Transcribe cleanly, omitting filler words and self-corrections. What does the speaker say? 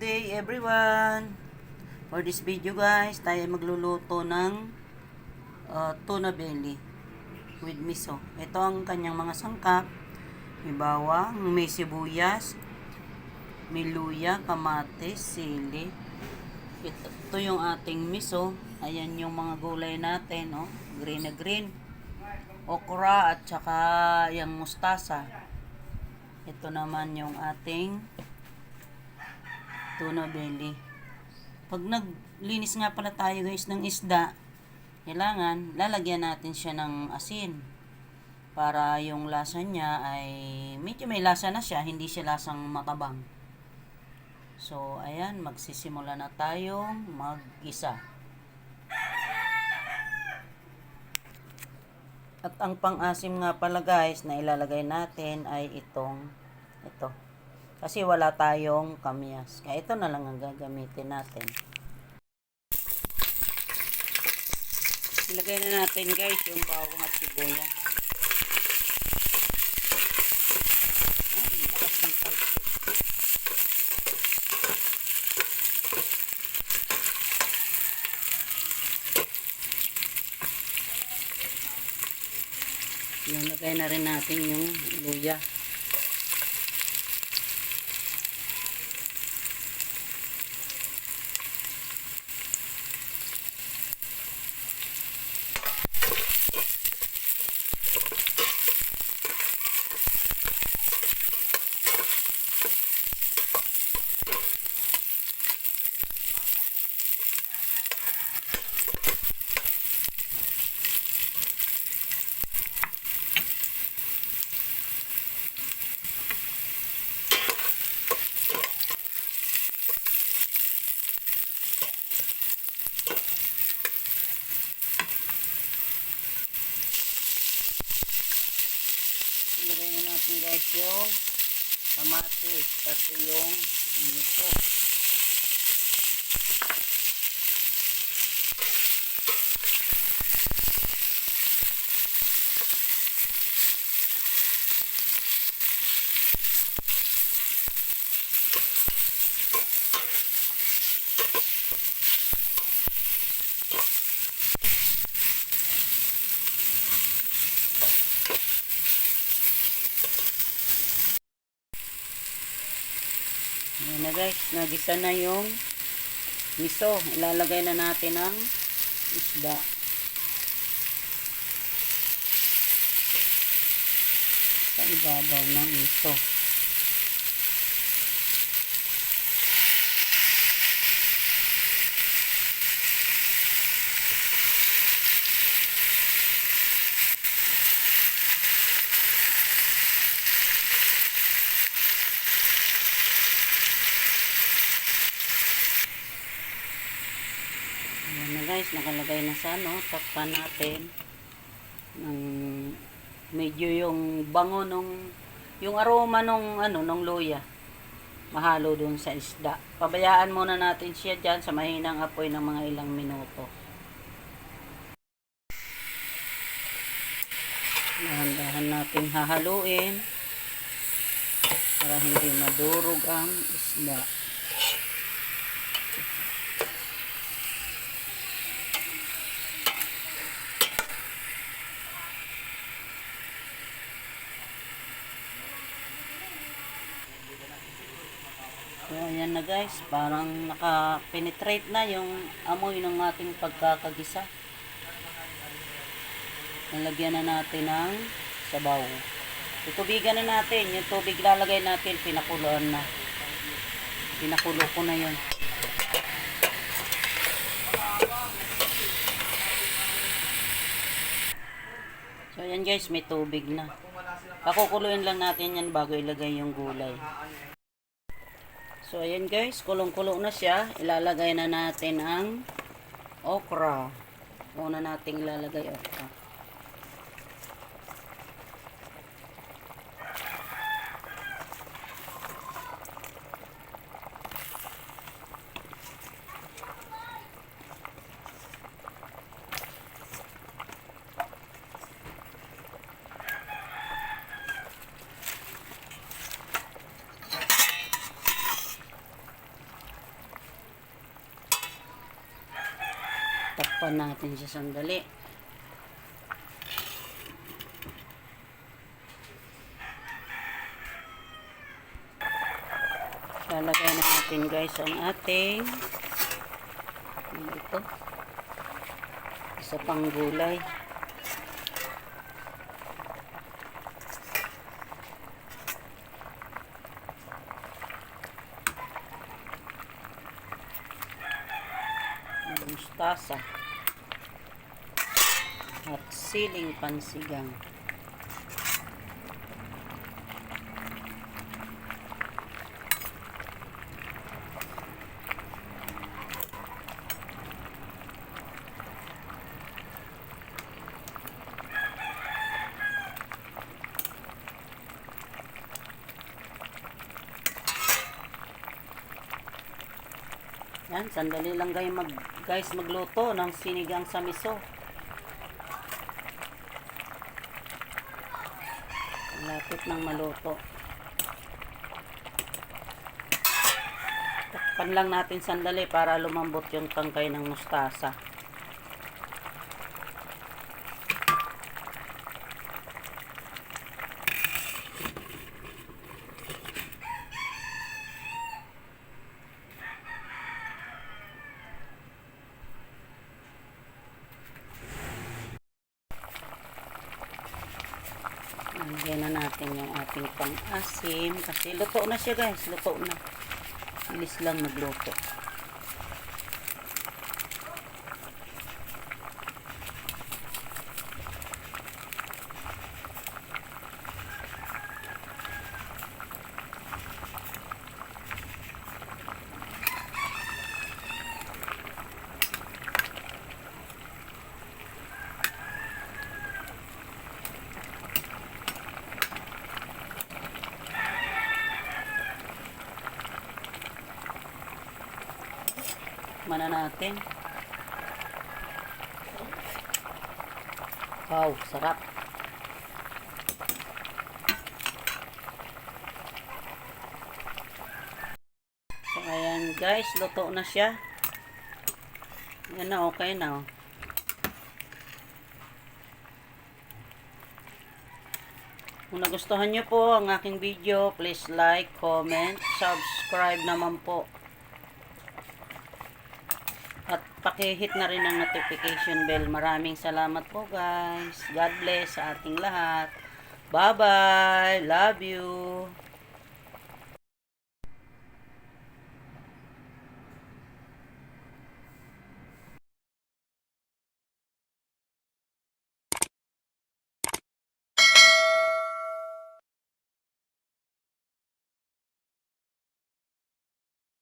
Good day everyone! For this video guys, tayo magluluto ng tuna belly with miso. Ito ang kanyang mga sangkap. May bawang, may sibuyas, may luya, kamatis, sili. Ito yung ating miso. Ayan yung mga gulay natin, oh. Green na green. Okra at saka yung mustasa. Ito naman yung ating tuna belly. Pag naglinis nga pala tayo guys ng isda, kailangan lalagyan natin siya ng asin para yung lasa niya ay medyo may lasa na siya, hindi siya lasang matabang. So ayan, magsisimula na tayong mag-isa. At ang pang-asim nga pala guys na ilalagay natin ay ito. Kasi wala tayong kamyas. Kaya ito na lang ang gagamitin natin. Ilagay na natin guys yung bawang at sibuyas. Ay, lakas ng talsik. Ilalagay na rin natin yung luya. Ilagay na natin guys yung kamatis pati yung miso. Ayan na guys, nagisa na yung miso. Ilalagay na natin ang isda. Sa ibabaw ng miso. Ayan na guys, nakalagay na sa takpan natin ng medyo yung bango yung aroma nung luya mahalo dun sa isda. Pabayaan muna natin siya dyan sa mahinang apoy ng mga ilang minuto. Dahan-dahan natin hahaluin para hindi madurog ang isda. So, ayan na guys, parang naka-penetrate na yung amoy ng ating pagkakagisa. Nalagyan na natin ng sabaw. Tutubigan na natin, yung tubig lalagay natin, pinakuloan na. Pinakulo ko na yun. So, ayan guys, may tubig na. Pakukuluin lang natin yan bago ilagay yung gulay. So, ayan guys, kulong-kulo na siya. Ilalagay na natin ang okra. Una nating ilalagay okra. Takpan natin siya sandali. Lalagay na natin guys ang ating ito. Isa pang gulay. Mustasa at siling pansigang. Yan, sandali lang guys magluto ng sinigang sa miso. Malapit nang maluto. Takpan lang natin sandali para lumambot yung tangkay ng mustasa. Lagyan na natin yung ating pang-asim kasi luto na siya guys, luto na. Bilis lang magluto. Mana natin. Wow, sarap. So, ayan guys, luto na siya. Yan na, okay na. Kung nagustuhan nyo po ang aking video, please like, comment, subscribe naman po. At pakihit na rin ang notification bell. Maraming salamat po guys. God bless sa ating lahat. Bye-bye. Love you.